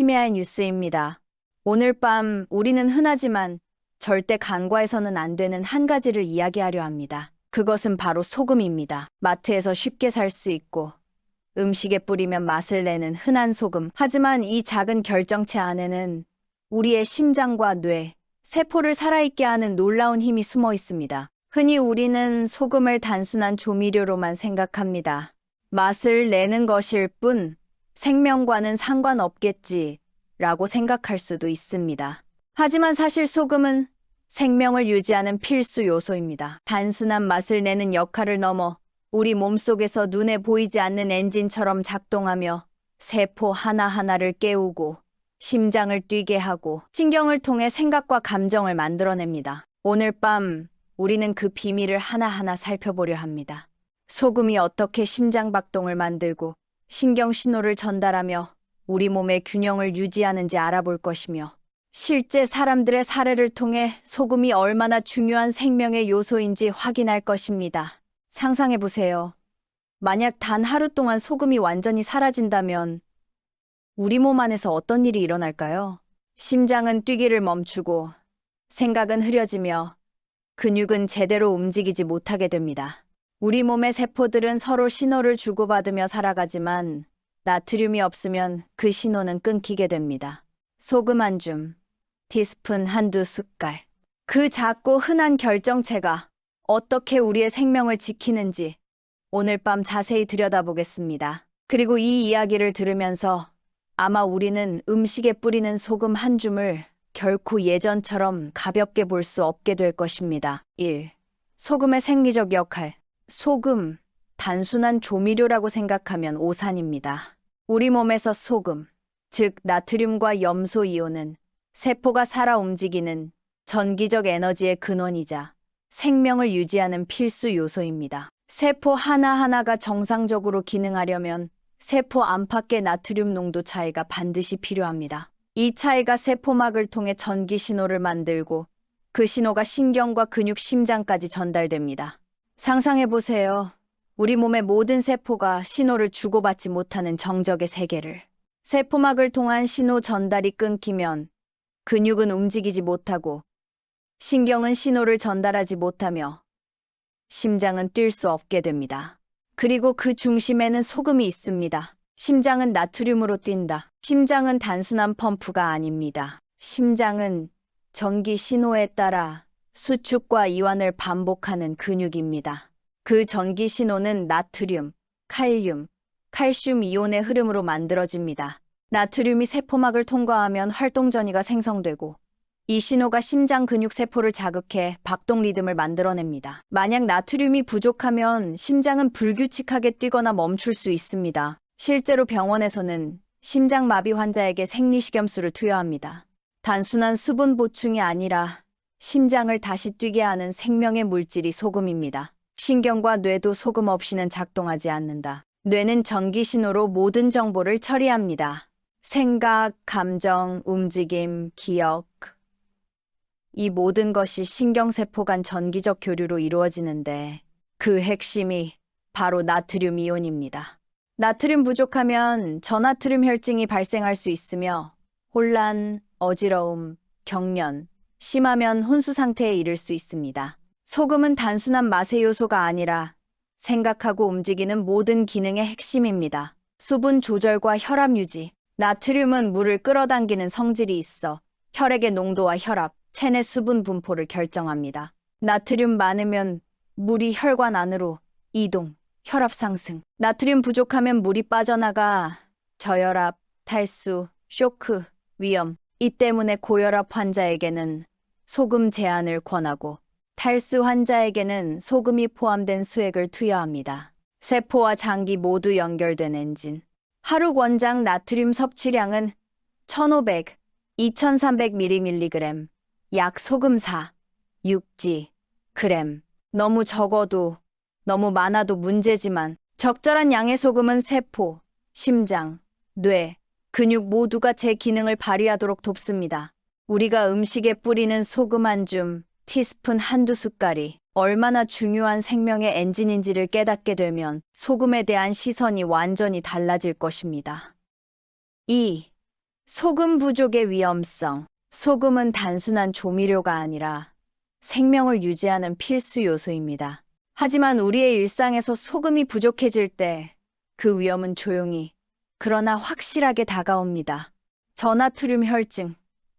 심야의 뉴스입니다. 오늘 밤 우리는 흔하지만 절대 간과해서는 안 되는 한 가지를 이야기하려 합니다. 그것은 바로 소금입니다. 마트에서 쉽게 살 수 있고 음식에 뿌리면 맛을 내는 흔한 소금. 하지만 이 작은 결정체 안에는 우리의 심장과 뇌, 세포를 살아있게 하는 놀라운 힘이 숨어 있습니다. 흔히 우리는 소금을 단순한 조미료로만 생각합니다. 맛을 내는 것일 뿐 생명과는 상관없겠지라고 생각할 수도 있습니다. 하지만 사실 소금은 생명을 유지하는 필수 요소입니다. 단순한 맛을 내는 역할을 넘어 우리 몸속에서 눈에 보이지 않는 엔진처럼 작동하며 세포 하나하나를 깨우고 심장을 뛰게 하고 신경을 통해 생각과 감정을 만들어냅니다. 오늘 밤 우리는 그 비밀을 하나하나 살펴보려 합니다. 소금이 어떻게 심장 박동을 만들고 신경 신호를 전달하며 우리 몸의 균형을 유지하는지 알아볼 것이며 실제 사람들의 사례를 통해 소금이 얼마나 중요한 생명의 요소인지 확인할 것입니다. 상상해보세요. 만약 단 하루 동안 소금이 완전히 사라진다면 우리 몸 안에서 어떤 일이 일어날까요? 심장은 뛰기를 멈추고 생각은 흐려지며 근육은 제대로 움직이지 못하게 됩니다. 우리 몸의 세포들은 서로 신호를 주고받으며 살아가지만 나트륨이 없으면 그 신호는 끊기게 됩니다. 소금 한 줌, 티스푼 한두 숟갈. 그 작고 흔한 결정체가 어떻게 우리의 생명을 지키는지 오늘 밤 자세히 들여다보겠습니다. 그리고 이 이야기를 들으면서 아마 우리는 음식에 뿌리는 소금 한 줌을 결코 예전처럼 가볍게 볼 수 없게 될 것입니다. 1. 소금의 생리적 역할. 소금, 단순한 조미료라고 생각하면 오산입니다. 우리 몸에서 소금, 즉 나트륨과 염소 이온은 세포가 살아 움직이는 전기적 에너지의 근원이자 생명을 유지하는 필수 요소입니다. 세포 하나하나가 정상적으로 기능하려면 세포 안팎의 나트륨 농도 차이가 반드시 필요합니다. 이 차이가 세포막을 통해 전기 신호를 만들고 그 신호가 신경과 근육, 심장까지 전달됩니다. 상상해보세요. 우리 몸의 모든 세포가 신호를 주고받지 못하는 정적의 세계를. 세포막을 통한 신호 전달이 끊기면 근육은 움직이지 못하고 신경은 신호를 전달하지 못하며 심장은 뛸 수 없게 됩니다. 그리고 그 중심에는 소금이 있습니다. 심장은 나트륨으로 뛴다. 심장은 단순한 펌프가 아닙니다. 심장은 전기 신호에 따라 수축과 이완을 반복하는 근육입니다. 그 전기 신호는 나트륨, 칼륨, 칼슘 이온의 흐름으로 만들어집니다. 나트륨이 세포막을 통과하면 활동전이가 생성되고 이 신호가 심장 근육 세포를 자극해 박동 리듬을 만들어냅니다. 만약 나트륨이 부족하면 심장은 불규칙하게 뛰거나 멈출 수 있습니다. 실제로 병원에서는 심장마비 환자에게 생리식염수를 투여합니다. 단순한 수분 보충이 아니라 심장을 다시 뛰게 하는 생명의 물질이 소금입니다. 신경과 뇌도 소금 없이는 작동하지 않는다. 뇌는 전기 신호로 모든 정보를 처리합니다. 생각, 감정, 움직임, 기억. 이 모든 것이 신경세포 간 전기적 교류로 이루어지는데 그 핵심이 바로 나트륨 이온입니다. 나트륨 부족하면 저나트륨 혈증이 발생할 수 있으며 혼란, 어지러움, 경련, 심하면 혼수 상태에 이를 수 있습니다. 소금은 단순한 맛의 요소가 아니라 생각하고 움직이는 모든 기능의 핵심입니다. 수분 조절과 혈압 유지. 나트륨은 물을 끌어당기는 성질이 있어 혈액의 농도와 혈압, 체내 수분 분포를 결정합니다. 나트륨 많으면 물이 혈관 안으로 이동, 혈압 상승. 나트륨 부족하면 물이 빠져나가 저혈압, 탈수, 쇼크, 위염. 이 때문에 고혈압 환자에게는 소금 제한을 권하고 탈수 환자에게는 소금이 포함된 수액을 투여합니다. 세포와 장기 모두 연결된 엔진. 하루 권장 나트륨 섭취량은 1500, 2300mg, 약 소금 4, 6g, 그램. 너무 적어도 너무 많아도 문제지만 적절한 양의 소금은 세포, 심장, 뇌, 근육 모두가 제 기능을 발휘하도록 돕습니다. 우리가 음식에 뿌리는 소금 한 줌, 티스푼 한두 숟갈이 얼마나 중요한 생명의 엔진인지를 깨닫게 되면 소금에 대한 시선이 완전히 달라질 것입니다. 2. 소금 부족의 위험성. 소금은 단순한 조미료가 아니라 생명을 유지하는 필수 요소입니다. 하지만 우리의 일상에서 소금이 부족해질 때 그 위험은 조용히, 그러나 확실하게 다가옵니다. 저나트륨 혈증.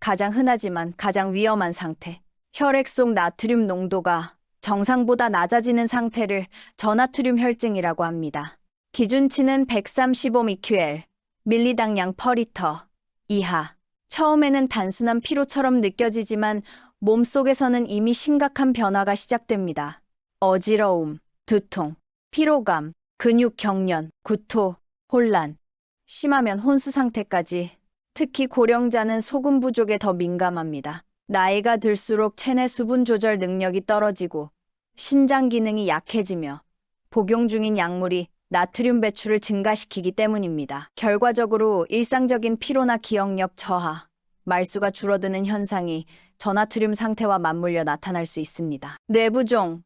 가장 흔하지만 가장 위험한 상태. 혈액 속 나트륨 농도가 정상보다 낮아지는 상태를 저나트륨 혈증이라고 합니다. 기준치는 135mql, 밀리당량 퍼리터 이하. 처음에는 단순한 피로처럼 느껴지지만 몸속에서는 이미 심각한 변화가 시작됩니다. 어지러움, 두통, 피로감, 근육 경련, 구토, 혼란, 심하면 혼수 상태까지. 특히 고령자는 소금 부족에 더 민감합니다. 나이가 들수록 체내 수분 조절 능력이 떨어지고 신장 기능이 약해지며 복용 중인 약물이 나트륨 배출을 증가시키기 때문입니다. 결과적으로 일상적인 피로나 기억력 저하, 말수가 줄어드는 현상이 저나트륨 상태와 맞물려 나타날 수 있습니다. 뇌부종,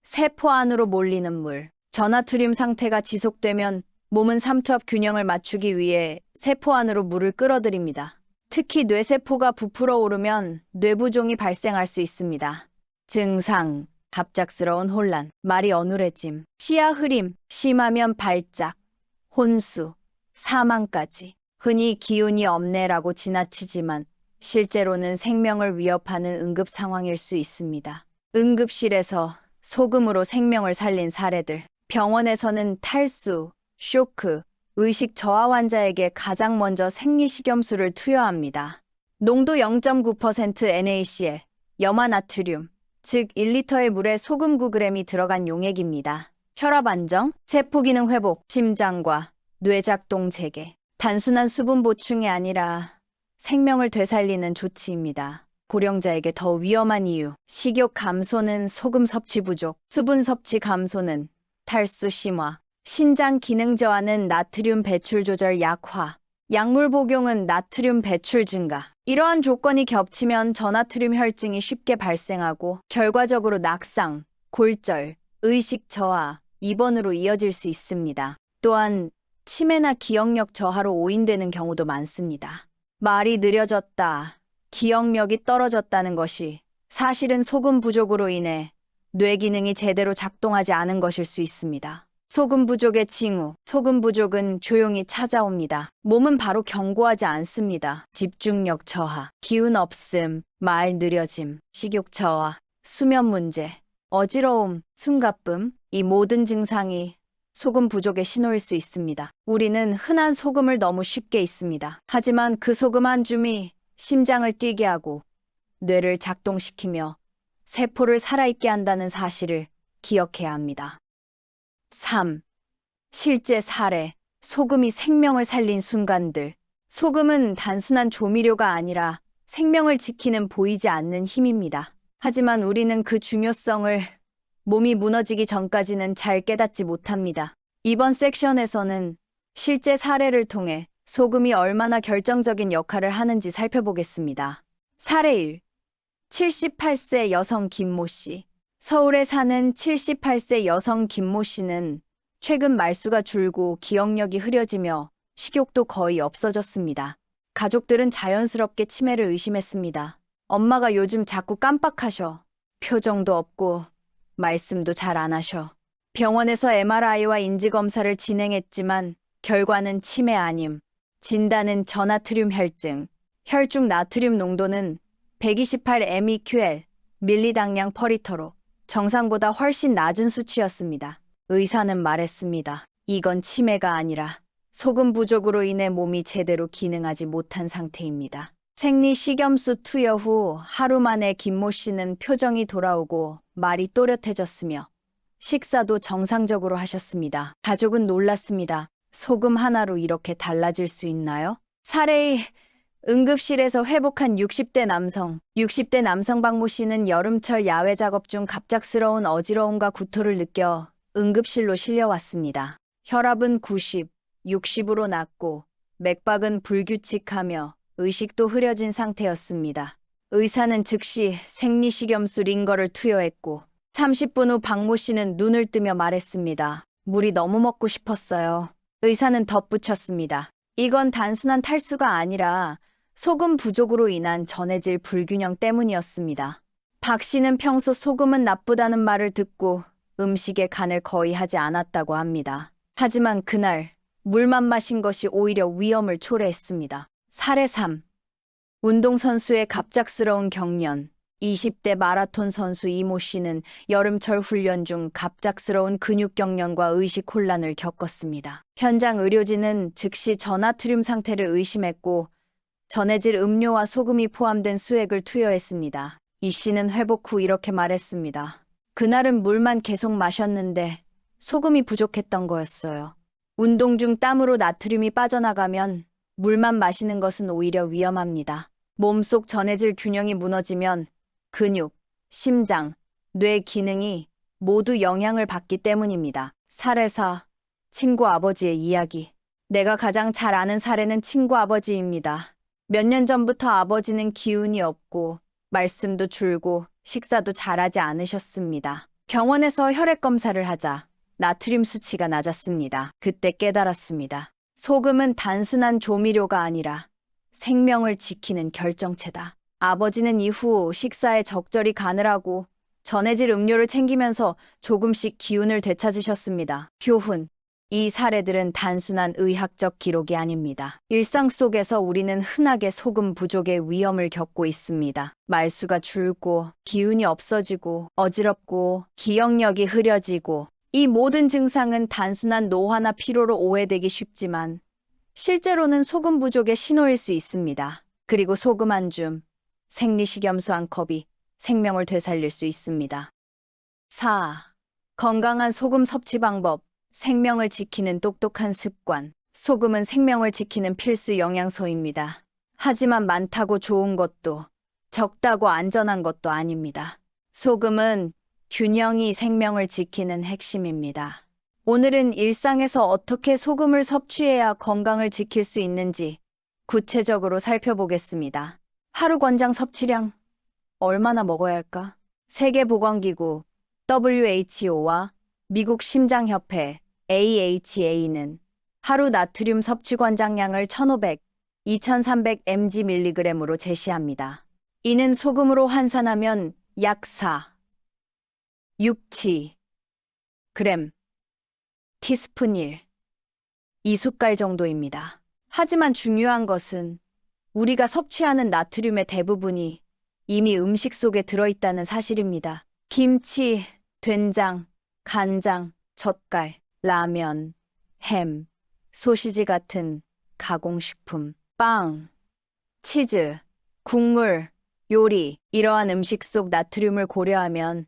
세포 안으로 몰리는 물. 저나트륨 상태가 지속되면 몸은 삼투압 균형을 맞추기 위해 세포 안으로 물을 끌어들입니다. 특히 뇌세포가 부풀어 오르면 뇌부종이 발생할 수 있습니다. 증상, 갑작스러운 혼란, 말이 어눌해짐, 시야 흐림, 심하면 발작, 혼수, 사망까지. 흔히 기운이 없네라고 지나치지만 실제로는 생명을 위협하는 응급 상황일 수 있습니다. 응급실에서 소금으로 생명을 살린 사례들. 병원에서는 탈수, 쇼크, 의식 저하 환자에게 가장 먼저 생리식염수를 투여합니다. 농도 0.9% NaCl, 염화나트륨, 즉 1리터의 물에 소금 9g이 들어간 용액입니다. 혈압 안정, 세포 기능 회복, 심장과 뇌작동 재개. 단순한 수분 보충이 아니라 생명을 되살리는 조치입니다. 고령자에게 더 위험한 이유. 식욕 감소는 소금 섭취 부족, 수분 섭취 감소는 탈수 심화, 신장 기능 저하는 나트륨 배출 조절 약화, 약물 복용은 나트륨 배출 증가. 이러한 조건이 겹치면 저나트륨 혈증이 쉽게 발생하고 결과적으로 낙상, 골절, 의식 저하, 입원으로 이어질 수 있습니다. 또한 치매나 기억력 저하로 오인되는 경우도 많습니다. 말이 느려졌다, 기억력이 떨어졌다는 것이 사실은 소금 부족으로 인해 뇌 기능이 제대로 작동하지 않은 것일 수 있습니다. 소금 부족의 징후. 소금 부족은 조용히 찾아옵니다. 몸은 바로 경고하지 않습니다. 집중력 저하, 기운 없음, 말 느려짐, 식욕 저하, 수면 문제, 어지러움, 숨가쁨. 이 모든 증상이 소금 부족의 신호일 수 있습니다. 우리는 흔한 소금을 너무 쉽게 잊습니다. 하지만 그 소금 한 줌이 심장을 뛰게 하고 뇌를 작동시키며 세포를 살아있게 한다는 사실을 기억해야 합니다. 3. 실제 사례. 소금이 생명을 살린 순간들. 소금은 단순한 조미료가 아니라 생명을 지키는 보이지 않는 힘입니다. 하지만 우리는 그 중요성을 몸이 무너지기 전까지는 잘 깨닫지 못합니다. 이번 섹션에서는 실제 사례를 통해 소금이 얼마나 결정적인 역할을 하는지 살펴보겠습니다. 사례 1. 78세 여성 김모 씨. 서울에 사는 78세 여성 김모 씨는 최근 말수가 줄고 기억력이 흐려지며 식욕도 거의 없어졌습니다. 가족들은 자연스럽게 치매를 의심했습니다. 엄마가 요즘 자꾸 깜빡하셔. 표정도 없고 말씀도 잘 안 하셔. 병원에서 MRI와 인지검사를 진행했지만 결과는 치매 아님. 진단은 저나트륨 혈증. 혈중 나트륨 농도는 128mEql, 밀리당량 퍼리터로 정상보다 훨씬 낮은 수치였습니다. 의사는 말했습니다. 이건 치매가 아니라 소금 부족으로 인해 몸이 제대로 기능하지 못한 상태입니다. 생리식염수 투여 후 하루 만에 김모 씨는 표정이 돌아오고 말이 또렷해졌으며 식사도 정상적으로 하셨습니다. 가족은 놀랐습니다. 소금 하나로 이렇게 달라질 수 있나요? 사례 2. 응급실에서 회복한 60대 남성. 60대 남성 박모 씨는 여름철 야외 작업 중 갑작스러운 어지러움과 구토를 느껴 응급실로 실려왔습니다. 혈압은 90, 60으로 낮고 맥박은 불규칙하며 의식도 흐려진 상태였습니다. 의사는 즉시 생리식염수 링거를 투여했고 30분 후 박모 씨는 눈을 뜨며 말했습니다. 물이 너무 먹고 싶었어요. 의사는 덧붙였습니다. 이건 단순한 탈수가 아니라 소금 부족으로 인한 전해질 불균형 때문이었습니다. 박 씨는 평소 소금은 나쁘다는 말을 듣고 음식에 간을 거의 하지 않았다고 합니다. 하지만 그날 물만 마신 것이 오히려 위험을 초래했습니다. 사례 3. 운동선수의 갑작스러운 경련. 20대 마라톤 선수 이모 씨는 여름철 훈련 중 갑작스러운 근육 경련과 의식 혼란을 겪었습니다. 현장 의료진은 즉시 저나트륨 상태를 의심했고 전해질 음료와 소금이 포함된 수액을 투여했습니다. 이 씨는 회복 후 이렇게 말했습니다. 그날은 물만 계속 마셨는데 소금이 부족했던 거였어요. 운동 중 땀으로 나트륨이 빠져나가면 물만 마시는 것은 오히려 위험합니다. 몸속 전해질 균형이 무너지면 근육, 심장, 뇌 기능이 모두 영향을 받기 때문입니다. 사례 4. 친구 아버지의 이야기. 내가 가장 잘 아는 사례는 친구 아버지입니다. 몇 년 전부터 아버지는 기운이 없고 말씀도 줄고 식사도 잘하지 않으셨습니다. 병원에서 혈액 검사를 하자 나트륨 수치가 낮았습니다. 그때 깨달았습니다. 소금은 단순한 조미료가 아니라 생명을 지키는 결정체다. 아버지는 이후 식사에 적절히 간을 하고 전해질 음료를 챙기면서 조금씩 기운을 되찾으셨습니다. 교훈. 이 사례들은 단순한 의학적 기록이 아닙니다. 일상 속에서 우리는 흔하게 소금 부족의 위험을 겪고 있습니다. 말수가 줄고, 기운이 없어지고, 어지럽고, 기억력이 흐려지고, 이 모든 증상은 단순한 노화나 피로로 오해되기 쉽지만 실제로는 소금 부족의 신호일 수 있습니다. 그리고 소금 한 줌, 생리식염수 한 컵이 생명을 되살릴 수 있습니다. 4. 건강한 소금 섭취 방법. 생명을 지키는 똑똑한 습관. 소금은 생명을 지키는 필수 영양소입니다. 하지만 많다고 좋은 것도 적다고 안전한 것도 아닙니다. 소금은 균형이 생명을 지키는 핵심입니다. 오늘은 일상에서 어떻게 소금을 섭취해야 건강을 지킬 수 있는지 구체적으로 살펴보겠습니다. 하루 권장 섭취량 얼마나 먹어야 할까? 세계보건기구 WHO와 미국 심장협회 AHA는 하루 나트륨 섭취 권장량을 1500, 2300 mg/mg으로 제시합니다. 이는 소금으로 환산하면 약 4, 6치, 그램, 티스푼 1, 2숟갈 정도입니다. 하지만 중요한 것은 우리가 섭취하는 나트륨의 대부분이 이미 음식 속에 들어있다는 사실입니다. 김치, 된장, 간장, 젓갈, 라면, 햄, 소시지 같은 가공식품, 빵, 치즈, 국물, 요리, 이러한 음식 속 나트륨을 고려하면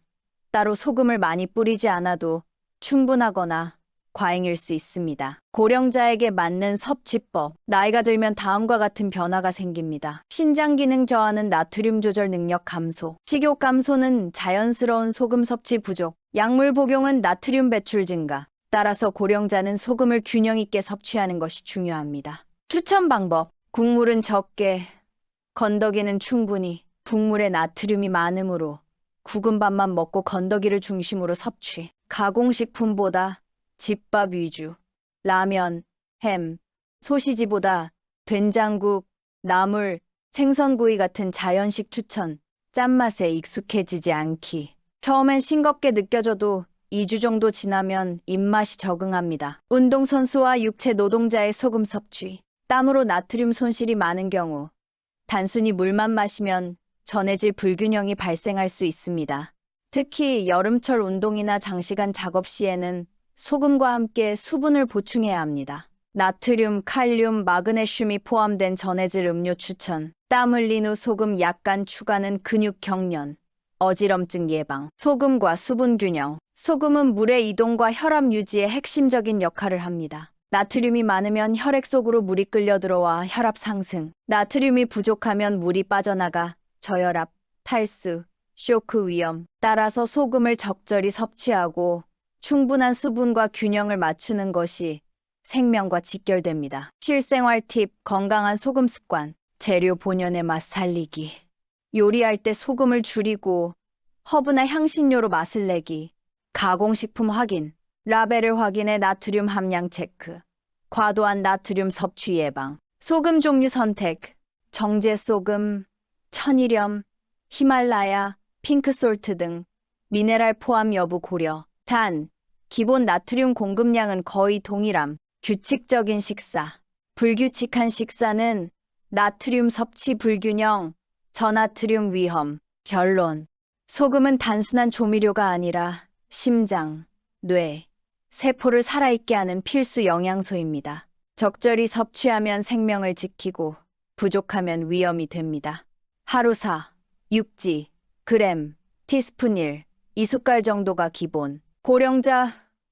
따로 소금을 많이 뿌리지 않아도 충분하거나 과잉일 수 있습니다. 고령자에게 맞는 섭취법. 나이가 들면 다음과 같은 변화가 생깁니다. 신장 기능 저하는 나트륨 조절 능력 감소. 식욕 감소는 자연스러운 소금 섭취 부족. 약물 복용은 나트륨 배출 증가. 따라서 고령자는 소금을 균형 있게 섭취하는 것이 중요합니다. 추천 방법. 국물은 적게, 건더기는 충분히. 국물에 나트륨이 많으므로 국은 밥만 먹고 건더기를 중심으로 섭취. 가공식품보다 집밥 위주. 라면, 햄, 소시지보다 된장국, 나물, 생선구이 같은 자연식 추천. 짠맛에 익숙해지지 않기. 처음엔 싱겁게 느껴져도 2주 정도 지나면 입맛이 적응합니다. 운동선수와 육체 노동자의 소금 섭취. 땀으로 나트륨 손실이 많은 경우 단순히 물만 마시면 전해질 불균형이 발생할 수 있습니다. 특히 여름철 운동이나 장시간 작업 시에는 소금과 함께 수분을 보충해야 합니다. 나트륨, 칼륨, 마그네슘이 포함된 전해질 음료 추천. 땀 흘린 후 소금 약간 추가는 근육 경련, 어지럼증 예방. 소금과 수분 균형. 소금은 물의 이동과 혈압 유지에 핵심적인 역할을 합니다. 나트륨이 많으면 혈액 속으로 물이 끌려 들어와 혈압 상승. 나트륨이 부족하면 물이 빠져나가 저혈압, 탈수, 쇼크 위험. 따라서 소금을 적절히 섭취하고 충분한 수분과 균형을 맞추는 것이 생명과 직결됩니다. 실생활 팁, 건강한 소금 습관. 재료 본연의 맛 살리기. 요리할 때 소금을 줄이고 허브나 향신료로 맛을 내기. 가공식품 확인. 라벨을 확인해 나트륨 함량 체크. 과도한 나트륨 섭취 예방. 소금 종류 선택. 정제 소금, 천일염, 히말라야, 핑크솔트 등 미네랄 포함 여부 고려. 단, 기본 나트륨 공급량은 거의 동일함. 규칙적인 식사. 불규칙한 식사는 나트륨 섭취 불균형, 저나트륨 위험. 결론. 소금은 단순한 조미료가 아니라 심장, 뇌, 세포를 살아있게 하는 필수 영양소입니다. 적절히 섭취하면 생명을 지키고 부족하면 위험이 됩니다. 하루 4, 6지, 그램, 티스푼 1, 2숟갈 정도가 기본. 고령자,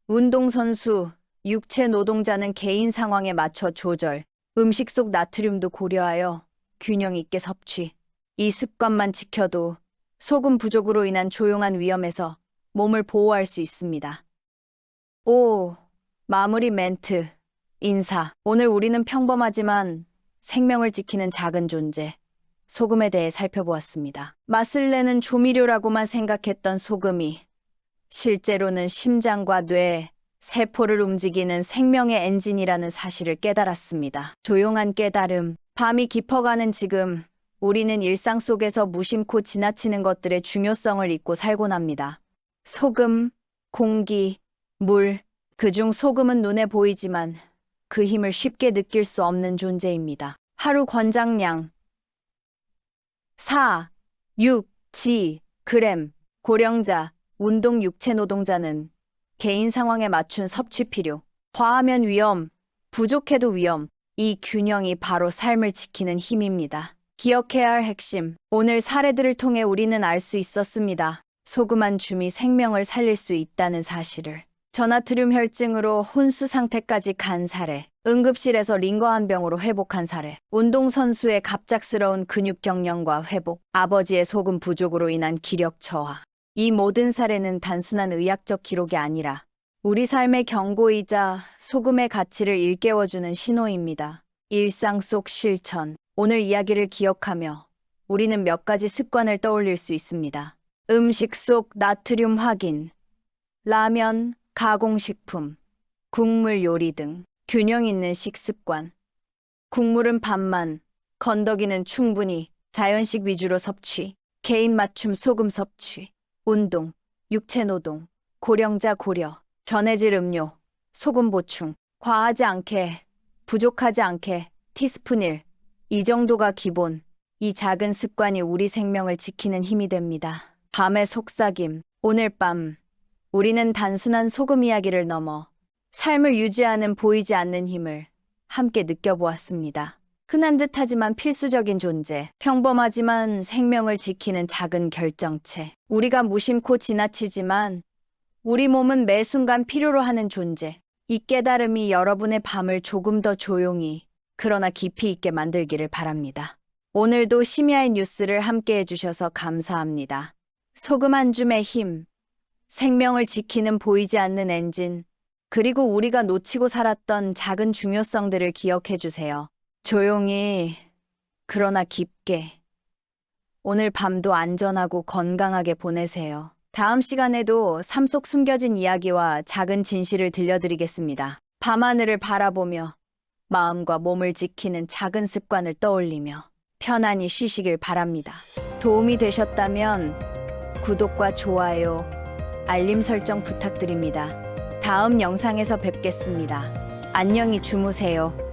운동선수, 육체 노동자는 개인 상황에 맞춰 조절. 음식 속 나트륨도 고려하여 균형 있게 섭취. 이 습관만 지켜도 소금 부족으로 인한 조용한 위험에서 몸을 보호할 수 있습니다. 마무리 멘트. 인사. 오늘 우리는 평범하지만 생명을 지키는 작은 존재, 소금에 대해 살펴보았습니다. 맛을 내는 조미료라고만 생각했던 소금이 실제로는 심장과 뇌, 세포를 움직이는 생명의 엔진이라는 사실을 깨달았습니다. 조용한 깨달음. 밤이 깊어가는 지금, 우리는 일상 속에서 무심코 지나치는 것들의 중요성을 잊고 살곤 합니다. 소금, 공기, 물. 그중 소금은 눈에 보이지만 그 힘을 쉽게 느낄 수 없는 존재입니다. 하루 권장량 4, 6, 지, 그램. 고령자, 운동 육체 노동자는 개인 상황에 맞춘 섭취 필요. 과하면 위험, 부족해도 위험. 이 균형이 바로 삶을 지키는 힘입니다. 기억해야 할 핵심. 오늘 사례들을 통해 우리는 알 수 있었습니다. 소금 한 줌이 생명을 살릴 수 있다는 사실을. 저나트륨 혈증으로 혼수 상태까지 간 사례. 응급실에서 링거 한 병으로 회복한 사례. 운동선수의 갑작스러운 근육 경련과 회복. 아버지의 소금 부족으로 인한 기력 저하. 이 모든 사례는 단순한 의학적 기록이 아니라 우리 삶의 경고이자 소금의 가치를 일깨워주는 신호입니다. 일상 속 실천. 오늘 이야기를 기억하며 우리는 몇 가지 습관을 떠올릴 수 있습니다. 음식 속 나트륨 확인. 라면, 가공식품, 국물 요리 등 균형 있는 식습관. 국물은 반만, 건더기는 충분히, 자연식 위주로 섭취. 개인 맞춤 소금 섭취. 운동, 육체 노동, 고령자 고려. 전해질 음료, 소금 보충. 과하지 않게, 부족하지 않게, 티스푼 1. 이 정도가 기본. 이 작은 습관이 우리 생명을 지키는 힘이 됩니다. 밤의 속삭임. 오늘 밤 우리는 단순한 소금 이야기를 넘어 삶을 유지하는 보이지 않는 힘을 함께 느껴보았습니다. 흔한 듯하지만 필수적인 존재. 평범하지만 생명을 지키는 작은 결정체. 우리가 무심코 지나치지만 우리 몸은 매 순간 필요로 하는 존재. 이 깨달음이 여러분의 밤을 조금 더 조용히, 그러나 깊이 있게 만들기를 바랍니다. 오늘도 심야의 뉴스를 함께 해주셔서 감사합니다. 소금 한 줌의 힘, 생명을 지키는 보이지 않는 엔진, 그리고 우리가 놓치고 살았던 작은 중요성들을 기억해 주세요. 조용히, 그러나 깊게. 오늘 밤도 안전하고 건강하게 보내세요. 다음 시간에도 삶 속 숨겨진 이야기와 작은 진실을 들려드리겠습니다. 밤하늘을 바라보며 마음과 몸을 지키는 작은 습관을 떠올리며 편안히 쉬시길 바랍니다. 도움이 되셨다면 구독과 좋아요, 알림 설정 부탁드립니다. 다음 영상에서 뵙겠습니다. 안녕히 주무세요.